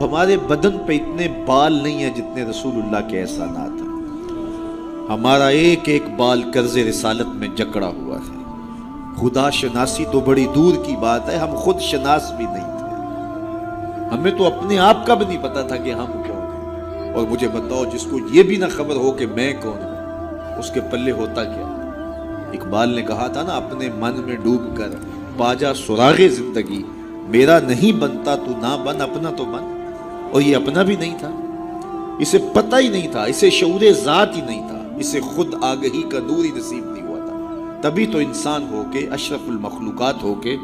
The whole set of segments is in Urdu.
ہمارے بدن پہ اتنے بال نہیں ہیں جتنے رسول اللہ کے احسانات ہیں. ہمارا ایک ایک بال قرض رسالت میں جکڑا ہوا ہے. خدا شناسی تو بڑی دور کی بات ہے، ہم خود شناس بھی نہیں تھے. ہمیں تو اپنے آپ کا بھی نہیں پتا تھا کہ ہم کون ہیں. اور مجھے بتاؤ، جس کو یہ بھی نہ خبر ہو کہ میں کون ہوں، اس کے پلے ہوتا کیا؟ اقبال نے کہا تھا نا، اپنے من میں ڈوب کر پاجا سراغ زندگی، میرا نہیں بنتا تو نہ بن، اپنا تو بن. اور یہ اپنا بھی نہیں تھا، اسے پتہ ہی نہیں تھا، اسے شعور ذات ہی نہیں تھا، اسے خود آگہی کا نور ہی نصیب نہیں ہوا تھا. تبھی تو انسان ہو کے، اشرف المخلوقات ہو کے،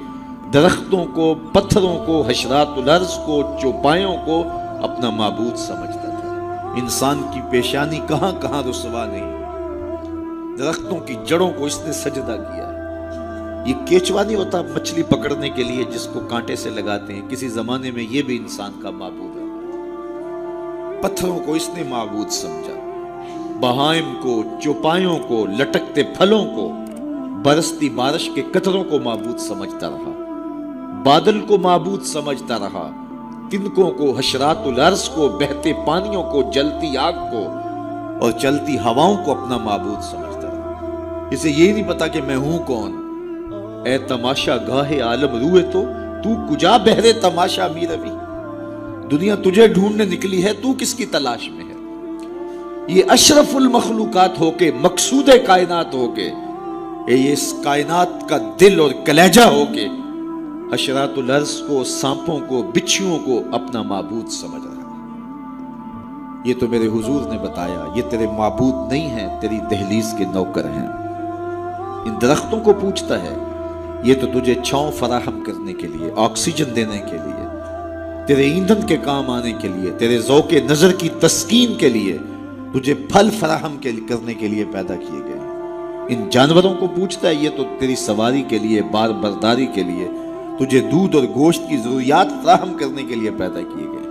درختوں کو، پتھروں کو، حشرات الارض کو، چوپایوں کو اپنا معبود سمجھتا تھا. انسان کی پیشانی کہاں کہاں رسوا نہیں، درختوں کی جڑوں کو اس نے سجدہ کیا. یہ کیچوا نہیں ہوتا مچھلی پکڑنے کے لیے جس کو کانٹے سے لگاتے ہیں، کسی زمانے میں یہ بھی انسان کا معبود ہے. پتھروں کو اس نے معبود سمجھا، بہائم کو، چوپایوں کو، لٹکتے پھلوں کو، برستی بارش کے قطروں کو معبود سمجھتا رہا، بادل کو معبود سمجھتا رہا، تنکوں کو، حشرات الارض کو، بہتے پانیوں کو، جلتی آگ کو اور چلتی ہواؤں کو اپنا معبود سمجھتا رہا. اسے یہ نہیں پتا کہ میں ہوں کون. اے تماشا گاہ عالم روئے تو کجا بہرے تماشا می روی. دنیا تجھے ڈھونڈنے نکلی ہے، تو کس کی تلاش میں ہے؟ یہ اشرف المخلوقات ہو کے، مقصود کائنات ہو کے، یہ اس کائنات کا دل اور کلیجہ ہو کے حشرات الارض کو، سانپوں کو، بچھیوں کو اپنا معبود سمجھ رہا ہے. یہ تو میرے حضور نے بتایا، یہ تیرے معبود نہیں ہیں، تیری دہلیز کے نوکر ہیں. ان درختوں کو پوچھتا ہے، یہ تو تجھے چھاؤں فراہم کرنے کے لیے، آکسیجن دینے کے لیے، تیرے ایندھن کے کام آنے کے لیے، تیرے ذوق نظر کی تسکین کے لیے، تجھے پھل فراہم کرنے کے لیے پیدا کیے گئے. ان جانوروں کو پوچھتا ہے، یہ تو تیری سواری کے لیے، بار برداری کے لیے، تجھے دودھ اور گوشت کی ضروریات فراہم کرنے کے لیے پیدا کیے گئے.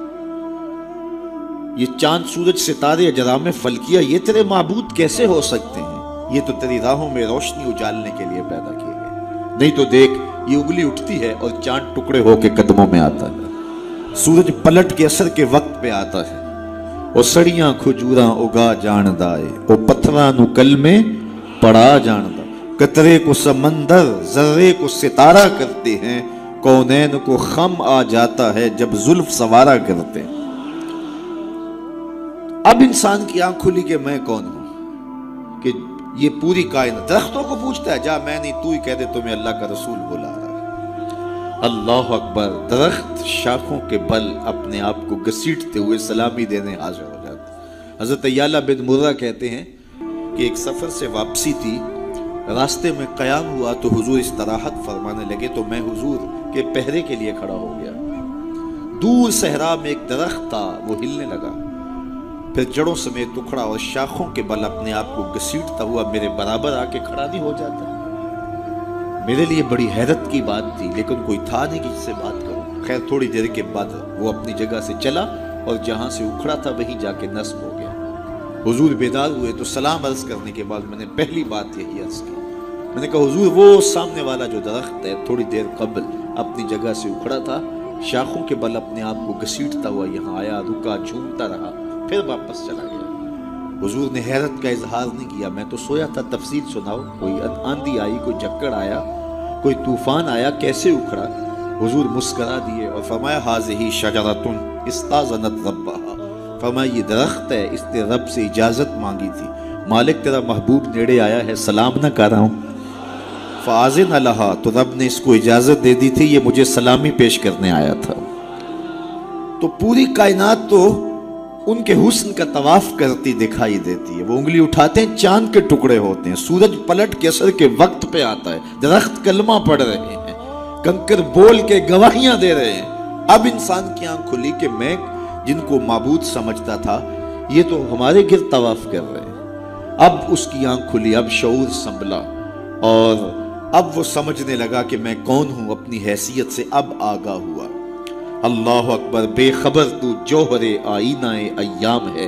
یہ چاند، سورج، ستارے، اجرام فلکیہ، یہ تیرے معبود کیسے ہو سکتے ہیں؟ یہ تو تیری راہوں میں روشنی اجالنے کے لیے پیدا کیے گئے. نہیں تو دیکھ، یہ انگلی اٹھتی ہے اور چاند ٹکڑے ہو کے قدموں میں آتا ہے، سورج پلٹ کے اثر کے وقت پہ آتا ہے، اور سڑیاں کھجوراں اگا جاندا ہے، وہ پتھراں نو کل میں پڑا جاندا. قطرے کو سمندر، ذرے کو ستارہ کرتے ہیں، کونین کو خم آ جاتا ہے جب زلف سوارا کرتے ہیں. اب انسان کی آنکھ کھلی کہ میں کون ہوں، کہ یہ پوری کائنات. درختوں کو پوچھتا ہے، جا میں نہیں، تو ہی کہہ دے تمہیں اللہ کا رسول بلا رہا ہے. اللہ اکبر. درخت شاخوں کے بل اپنے آپ کو گھسیٹتے ہوئے سلامی دینے حاضر ہو جاتے. حضرت یعلا بن مرہ کہتے ہیں کہ ایک سفر سے واپسی تھی، راستے میں قیام ہوا تو حضور استراحت فرمانے لگے، تو میں حضور کے پہرے کے لیے کھڑا ہو گیا. دور صحرا میں ایک درخت تھا، وہ ہلنے لگا، پھر جڑوں سمیت اکھڑا اور شاخوں کے بل اپنے آپ کو گھسیٹتا ہوا میرے برابر آ کے کھڑا نہیں ہو جاتا. میرے لیے بڑی حیرت کی بات تھی، لیکن کوئی تھا نہیں کہ جس سے بات کروں. خیر تھوڑی دیر کے بعد وہ اپنی جگہ سے چلا اور جہاں سے اکھڑا تھا وہیں جا کے نصب ہو گیا. حضور بیدار ہوئے تو سلام عرض کرنے کے بعد میں نے پہلی بات یہی عرض کی. میں نے کہا، حضور وہ سامنے والا جو درخت ہے تھوڑی دیر قبل اپنی جگہ سے اکھڑا تھا، شاخوں کے بل اپنے آپ کو گھسیٹتا ہوا یہاں آیا، رکا، جھومتا رہا، پھر واپس چلا گیا. حضور نے حیرت کا اظہار نہیں کیا. میں تو سویا تھا، تفصیل سناؤ. کوئی آندھی آئی، کوئی جھکڑ آیا، کوئی طوفان آیا، کیسے اکھڑا؟ حضور مسکرا دیے اور فرمایا، ھذہ شجرۃ استاذنت ربھا. فرمایا یہ درخت ہے، اس نے رب سے اجازت مانگی تھی، مالک تیرا محبوب نیڑے آیا ہے، سلام نہ کر رہا ہوں. فاذن لھا، تو رب نے اس کو اجازت دے دی تھی، یہ مجھے سلامی پیش کرنے آیا تھا. تو پوری کائنات تو ان کے حسن کا طواف کرتی دکھائی دیتی ہے. وہ انگلی اٹھاتے ہیں، چاند کے ٹکڑے ہوتے ہیں، سورج پلٹ کے اثر کے وقت پہ آتا ہے، درخت کلمہ پڑھ رہے ہیں، کنکر بول کے گواہیاں دے رہے ہیں. اب انسان کی آنکھ کھلی کہ میں جن کو معبود سمجھتا تھا، یہ تو ہمارے گرد طواف کر رہے ہیں. اب اس کی آنکھ کھلی، اب شعور سنبھلا، اور اب وہ سمجھنے لگا کہ میں کون ہوں. اپنی حیثیت سے اب آگاہ ہوا. اللہ اکبر. بے خبر تو جوہر آئینہ ایام ہے،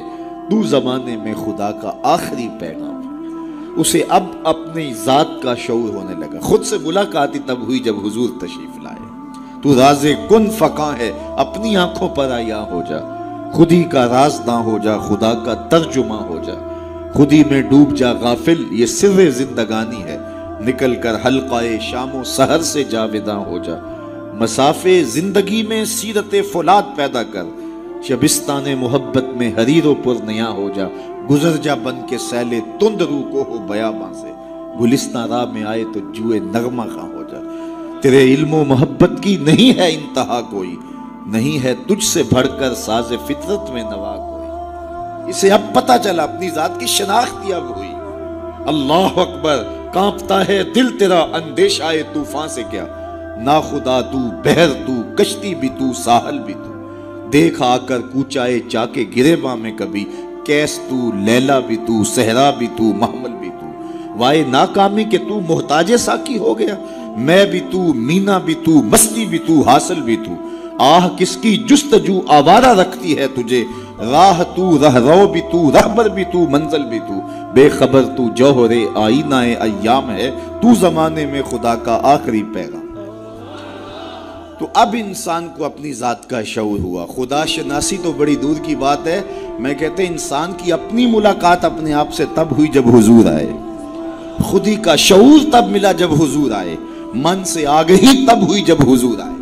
تو زمانے میں خدا کا آخری پیغام ہے. اسے اب اپنی ذات کا شعور ہونے لگا. خود سے ملاقات ہی تب ہوئی جب حضور تشریف لائے. تو راز کن فقاں ہے، اپنی آنکھوں پر آیا ہو جا، خودی کا رازداں ہو جا، خدا کا ترجمہ ہو جا، خودی میں ڈوب جا غافل، یہ سر زندگانی ہے، نکل کر حلقہ شام و سحر سے جاویداں ہو جا، مسافے زندگی میں سیرت فولاد پیدا کر، شبستان محبت میں حریر و پر نیا ہو جا، گزر جا بن کے سیل تند رو کو ہو بیاباں سے، گلستان راہ میں آئے تو جوئے نغمہ خواہ ہو جا، تیرے علم و محبت کی نہیں ہے انتہا کوئی، نہیں ہے تجھ سے بڑھ کر ساز فطرت میں نوا کوئی، اسے اب پتہ چلا اپنی ذات کی شناخت اب ہوئی، اللہ اکبر، کانپتا ہے دل تیرا اندیشہ طوفان سے کیا، نا خدا تو، بحر تو، کشتی بھی تو، ساحل بھی تو، دیکھ آ کر کوچائے چاکے گریباں میں کبھی، کیس تو، لیلا بھی تو، صحرا بھی تو، محمل بھی تو، وائے ناکامی کہ تو محتاج ساکی ہو گیا، میں بھی تو، مینا بھی تو، مستی بھی تو، حاصل بھی تو، آہ کس کی جستجو آوارہ رکھتی ہے تجھے، راہ تو، رہرو بھی تو، رہبر بھی تو، منزل بھی تو، بے خبر تو جوہر آئینہ ایام ہے، تو زمانے میں خدا کا آخری پیغام۔ تو اب انسان کو اپنی ذات کا شعور ہوا، خدا شناسی تو بڑی دور کی بات ہے، میں کہتے ہیں انسان کی اپنی ملاقات اپنے آپ سے تب ہوئی جب حضور آئے، خودی کا شعور تب ملا جب حضور آئے، من سے آگہی تب ہوئی جب حضور آئے۔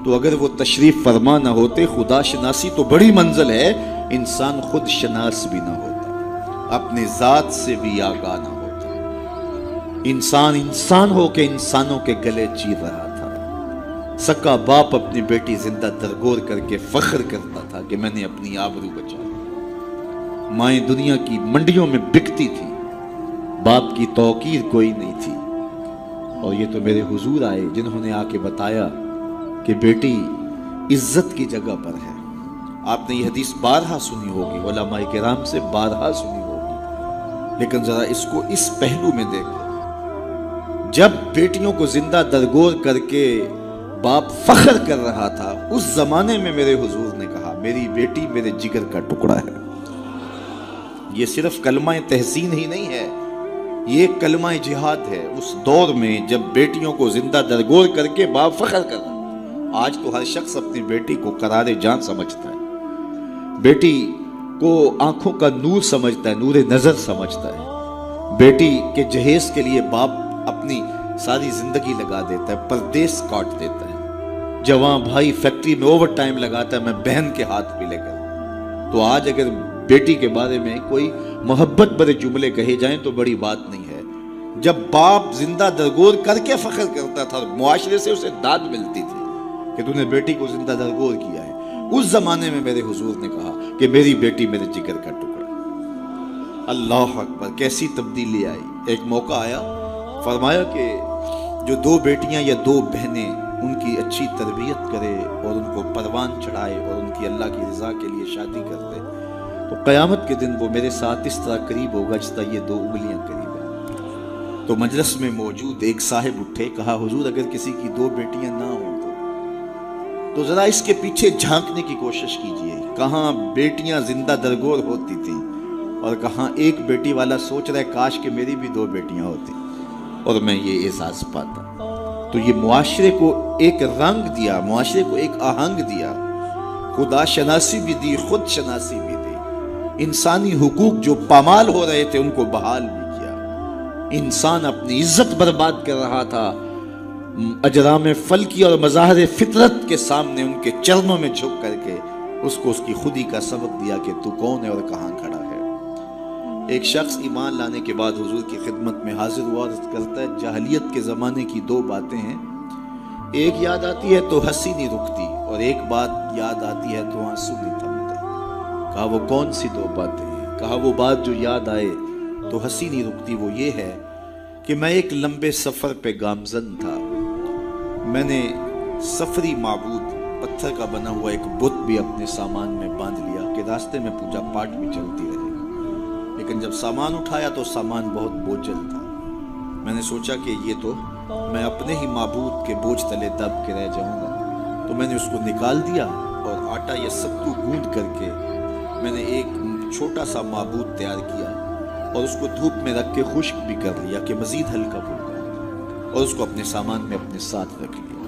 تو اگر وہ تشریف فرما نہ ہوتے، خدا شناسی تو بڑی منزل ہے، انسان خود شناس بھی نہ ہوتا، اپنے ذات سے بھی آگاہ نہ ہوتا، انسان ہو کے انسانوں کے گلے چیر رہا تھا، سکا باپ اپنی بیٹی زندہ درگور کر کے فخر کرتا تھا کہ میں نے اپنی آبرو بچائی، مائیں دنیا کی منڈیوں میں بکتی تھی، باپ کی توقیر کوئی نہیں تھی، اور یہ تو میرے حضور آئے جنہوں نے آ کے بتایا کہ بیٹی عزت کی جگہ پر ہے۔ آپ نے یہ حدیث بارہا سنی ہوگی، علماء کرام سے بارہا سنی ہوگی، لیکن ذرا اس کو اس پہلو میں دیکھو، جب بیٹیوں کو زندہ درگور کر کے باپ فخر کر رہا تھا، اس زمانے میں میرے حضور نے کہا میری بیٹی میرے جگر کا ٹکڑا ہے۔ یہ صرف کلمہ تحسین ہی نہیں ہے، یہ کلمہ جہاد ہے، اس دور میں جب بیٹیوں کو زندہ درگور کر کے باپ فخر کر رہا تھا۔ آج تو ہر شخص اپنی بیٹی کو قرار جان سمجھتا ہے، بیٹی کو آنکھوں کا نور سمجھتا ہے، نور نظر سمجھتا ہے، بیٹی کے جہیز کے لیے باپ اپنی ساری زندگی لگا دیتا ہے، پردیس کاٹ دیتا ہے، جوان بھائی فیکٹری میں اوور ٹائم لگاتا ہے میں بہن کے ہاتھ پہ لے کر۔ تو آج اگر بیٹی کے بارے میں کوئی محبت بھرے جملے کہے جائیں تو بڑی بات نہیں ہے، جب باپ زندہ درگور کر کے فخر کرتا تھا، معاشرے سے اسے داد ملتی تھی کہ تو نے بیٹی کو زندہ درگور کیا ہے، اس زمانے میں میرے حضور نے کہا کہ میری بیٹی میرے جگر کا ٹکڑا۔ اللہ اکبر، کیسی تبدیلی آئی۔ ایک موقع آیا، فرمایا کہ جو دو بیٹیاں یا دو بہنیں ان کی اچھی تربیت کرے اور ان کو پروان چڑھائے اور ان کی اللہ کی رضا کے لیے شادی کر دے تو قیامت کے دن وہ میرے ساتھ اس طرح قریب ہوگا جس طرح یہ دو انگلیاں قریب ہیں۔ تو مجلس میں موجود ایک صاحب اٹھے، کہا حضور اگر کسی کی دو بیٹیاں نہ ہوں تو ذرا اس کے پیچھے جھانکنے کی کوشش کیجئے، کہاں بیٹیاں زندہ درگور ہوتی تھیں اور کہاں ایک بیٹی والا سوچ رہا ہے کاش کہ میری بھی دو بیٹیاں ہوتی اور میں یہ احساس پاتا۔ تو یہ معاشرے کو ایک رنگ دیا، معاشرے کو ایک آہنگ دیا، خدا شناسی بھی دی، خود شناسی بھی دی، انسانی حقوق جو پامال ہو رہے تھے ان کو بحال بھی کیا۔ انسان اپنی عزت برباد کر رہا تھا، اجرام فلکی اور مظاہر فطرت کے سامنے ان کے چرنوں میں جھک کر کے اس کو اس کی خودی کا سبق دیا کہ تو کون ہے اور کہاں کھڑا ہے۔ ایک شخص ایمان لانے کے بعد حضور کی خدمت میں حاضر ہوا، عرض کرتا ہے جاہلیت کے زمانے کی دو باتیں ہیں، ایک یاد آتی ہے تو ہنسی نہیں رکتی اور ایک بات یاد آتی ہے تو آنسو نہیں تھمتے۔ کہا وہ کون سی دو باتیں ہیں؟ کہا وہ بات جو یاد آئے تو ہنسی نہیں رکتی وہ یہ ہے کہ میں ایک لمبے سفر پہ گامزن تھا، میں نے سفری معبود پتھر کا بنا ہوا ایک بت بھی اپنے سامان میں باندھ لیا کہ راستے میں پوجا پاٹ بھی چلتی رہے، لیکن جب سامان اٹھایا تو سامان بہت بوجھل تھا۔ میں نے سوچا کہ یہ تو میں اپنے ہی معبود کے بوجھ تلے دب کے رہ جاؤں گا، تو میں نے اس کو نکال دیا اور آٹا یا ستو گوندھ کر کے میں نے ایک چھوٹا سا معبود تیار کیا اور اس کو دھوپ میں رکھ کے خشک بھی کر لیا کہ مزید ہلکا پھلکا، اور اس کو اپنے سامان میں اپنے ساتھ رکھ لیا۔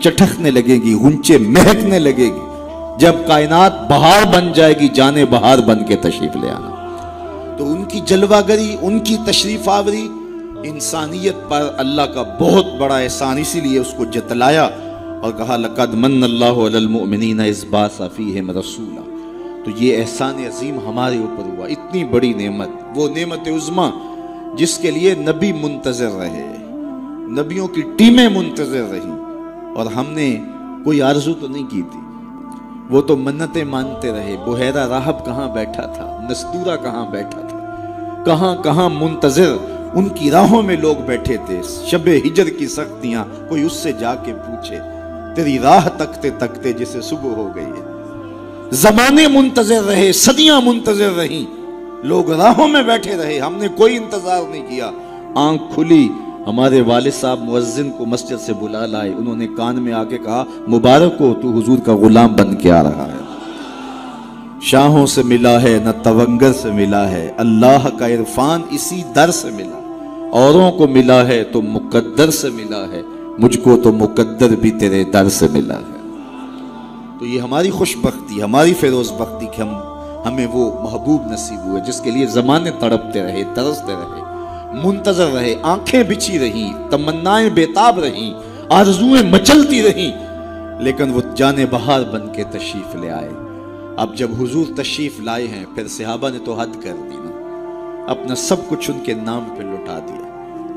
چٹکنے لگے گی، غنچے مہکنے لگے گی، جب کائنات بہار بن جائے گی، جانے بہار بن کے تشریف لے آنا۔ تو ان کی جلوہ گری، ان کی تشریف آوری انسانیت پر اللہ کا بہت بڑا احسان، اسی لیے اس کو جتلایا اور کہا لَقَدْ مَنَّ اللَّهُ عَلَى الْمُؤْمِنِينَ إِذْ بَعَثَ فِيهِمْ رَسُولًا۔ تو یہ احسان عظیم ہمارے اوپر ہوا، اتنی بڑی نعمت، وہ نعمت عظمیٰ جس کے لیے نبی منتظر رہے، نبیوں کی ٹیمیں منتظر رہیں، اور ہم نے کوئی آرزو تو نہیں کی تھی، وہ تو منتیں مانتے رہے۔ بحیرہ راہب کہاں بیٹھا تھا، نستورہ کہاں بیٹھا تھا، کہاں کہاں منتظر، ان کی راہوں میں لوگ بیٹھے تھے۔ شب ہجر کی سختیاں، کوئی اس سے جا کے پوچھے، تیری راہ تکتے تکتے جسے صبح ہو گئی ہے۔ زمانے منتظر رہے، صدیاں منتظر رہیں، لوگ راہوں میں بیٹھے رہے، ہم نے کوئی انتظار نہیں کیا۔ آنکھ کھلی، ہمارے والد صاحب مؤذن کو مسجد سے بلا لائے، انہوں نے کان میں آ کے کہا مبارک ہو، تو حضور کا غلام بن کے آ رہا ہے۔ شاہوں سے ملا ہے نہ تونگر سے ملا ہے، اللہ کا عرفان اسی در سے ملا، اوروں کو ملا ہے تو مقدر سے ملا ہے، مجھ کو تو مقدر بھی تیرے در سے ملا ہے۔ تو یہ ہماری خوش بختی، ہماری فیروز بختی کہ ہمیں وہ محبوب نصیب ہوئے جس کے لیے زمانے تڑپتے رہے، ترستے رہے، منتظر رہے، آنکھیں بچھی رہیں، تمنائیں بیتاب رہیں، آرزویں مچلتی رہیں، لیکن وہ جانے بہار بن کے تشریف لے آئے۔ اب جب حضور تشریف لائے ہیں، پھر صحابہ نے تو حد کر دی نا، اپنا سب کچھ ان کے نام پہ لٹا دیا،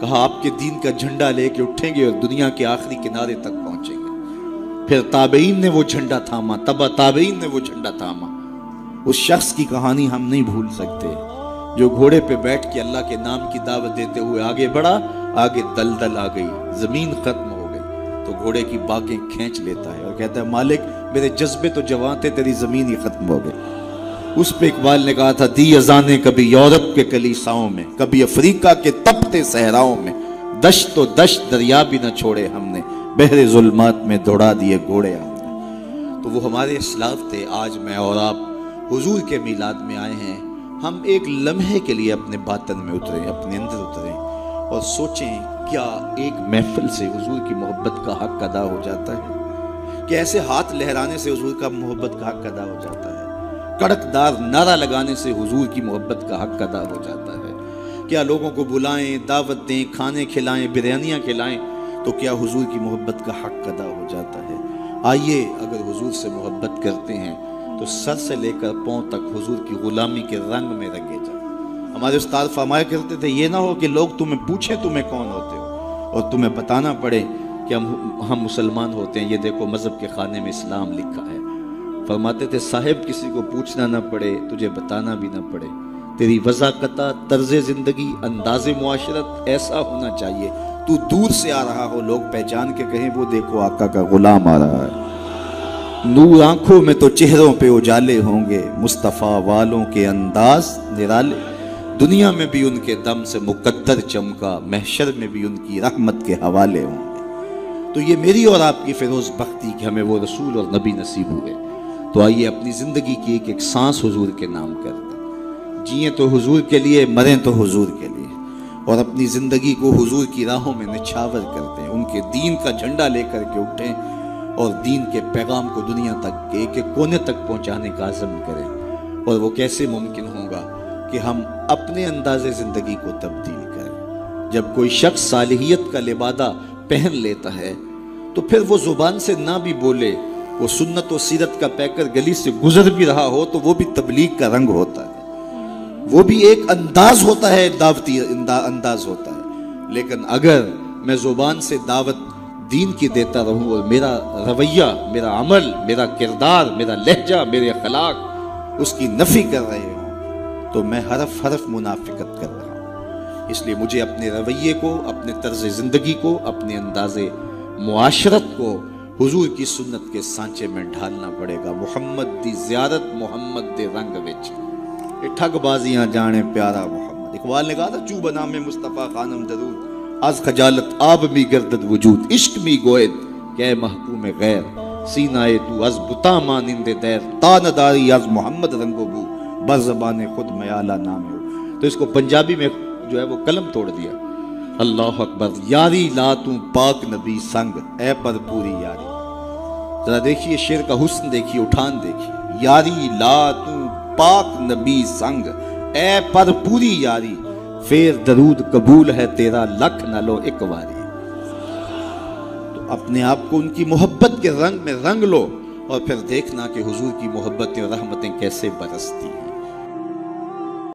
کہا آپ کے دین کا جھنڈا لے کے اٹھیں گے اور دنیا کے آخری کنارے تک پہنچیں گے۔ پھر تابعین نے وہ جھنڈا تھاما، تبع تابعین نے وہ جھنڈا تھاما۔ اس شخص کی کہانی ہم نہیں بھول سکتے جو گھوڑے پہ بیٹھ کے اللہ کے نام کی دعوت دیتے ہوئے آگے بڑھا، آگے دلدل آ گئی، زمین ختم ہو گئی، تو گھوڑے کی باکیں کھینچ لیتا ہے اور کہتا ہے مالک میرے جذبے تو جوان تھے، تیری زمین ہی ختم ہو گئی۔ اس پہ اقبال نے کہا تھا دی اذانیں کبھی یورپ کے کلیساؤں میں، کبھی افریقہ کے تپتے صحراؤں میں، دشت و دشت دریا بھی نہ چھوڑے ہم نے، بحر ظلمات میں دوڑا دیے گھوڑے ہم نے۔ تو وہ ہمارے اسلاف تھے۔ آج میں اور آپ حضور کے میلاد میں آئے ہیں، ہم ایک لمحے کے لیے اپنے باطن میں اتریں، اپنے اندر اتریں اور سوچیں کیا ایک محفل سے حضور کی محبت کا حق ادا ہو جاتا ہے؟ کہ ایسے ہاتھ لہرانے سے حضور کا محبت کا حق ادا ہو جاتا ہے؟ کڑکدار نعرہ لگانے سے حضور کی محبت کا حق ادا ہو جاتا ہے؟ کیا لوگوں کو بلائیں، دعوت دیں، کھانے کھلائیں، بریانیاں کھلائیں تو کیا حضور کی محبت کا حق ادا ہو جاتا ہے؟ آئیے اگر حضور سے محبت کرتے ہیں تو سر سے لے کر پاؤں تک حضور کی غلامی کے رنگ میں رنگے جائیں۔ ہمارے استاد فرمایا کرتے تھے یہ نہ ہو کہ لوگ تمہیں پوچھیں تمہیں کون ہوتے ہو اور تمہیں بتانا پڑے کہ ہم مسلمان ہوتے ہیں، یہ دیکھو مذہب کے خانے میں اسلام لکھا ہے۔ فرماتے تھے صاحب کسی کو پوچھنا نہ پڑے، تجھے بتانا بھی نہ پڑے، تیری وضاقتہ، طرز زندگی، انداز معاشرت ایسا ہونا چاہیے تو دور سے آ رہا ہو، لوگ پہچان کے کہیں وہ دیکھو آقا کا غلام آ رہا ہے۔ نور آنکھوں میں تو چہروں پہ اجالے ہوں گے، مصطفیٰ والوں کے انداز نرالے، دنیا میں بھی ان کے دم سے مقدر چمکا، محشر میں بھی ان کی رحمت کے حوالے ہوں گے۔ تو یہ میری اور آپ کی فیروز بختی کہ ہمیں وہ رسول اور نبی نصیب ہوئے۔ تو آئیے اپنی زندگی کی ایک ایک سانس حضور کے نام کرتے ہیں، جئیں تو حضور کے لیے، مریں تو حضور کے لیے، اور اپنی زندگی کو حضور کی راہوں میں نچھاور کرتے ہیں، ان کے دین کا جھنڈا لے کر کے اٹھیں اور دین کے پیغام کو دنیا تک کے ایک ایک کونے تک پہنچانے کا عزم کریں۔ اور وہ کیسے ممکن ہوگا کہ ہم اپنے انداز زندگی کو تبدیل کریں۔ جب کوئی شخص صالحیت کا لبادہ پہن لیتا ہے تو پھر وہ زبان سے نہ بھی بولے، وہ سنت و سیرت کا پیکر گلی سے گزر بھی رہا ہو تو وہ بھی تبلیغ کا رنگ ہوتا ہے، وہ بھی ایک انداز ہوتا ہے، دعوتی انداز ہوتا ہے۔ لیکن اگر میں زبان سے دعوت دین کی دیتا رہوں اور میرا رویہ، میرا عمل، میرا کردار، میرا لہجہ، میرے اخلاق اس کی نفی کر رہے ہوں تو میں حرف حرف منافقت کر رہا ہوں۔ اس لیے مجھے اپنے رویے کو، اپنے طرز زندگی کو، اپنے انداز معاشرت کو حضور کی سنت کے سانچے میں ڈھالنا پڑے گا۔ محمد دی زیارت محمد دے رنگ وچ، یہ ٹھگ بازیاں جانے پیارا محمد۔ اقبال نے کہا تھا چوب نام مصطفیٰ خانم درود، از خجالت آب می گردد وجود، عشق می گوید کہ محکوم غیر، سینائے تو از بتا مانند دیر، تا نداری از محمد رنگ و بو، بر زبان خود میالہ نام ہو۔ تو اس کو پنجابی میں جو ہے وہ قلم توڑ دیا، اللہ اکبر. یاری لا تو پاک نبی سنگ اے پر پوری یاری. ذرا دیکھیے شعر کا حسن دیکھیے, اٹھان دیکھیے. یاری لا تو پاک نبی سنگ اے پر پوری یاری, پھر درود قبول ہے تیرا لکھ نہ لو ایک واری. تو اپنے آپ کو ان کی محبت کے رنگ میں رنگ لو, اور پھر دیکھنا کہ حضور کی محبتیں اور رحمتیں کیسے برستی ہیں.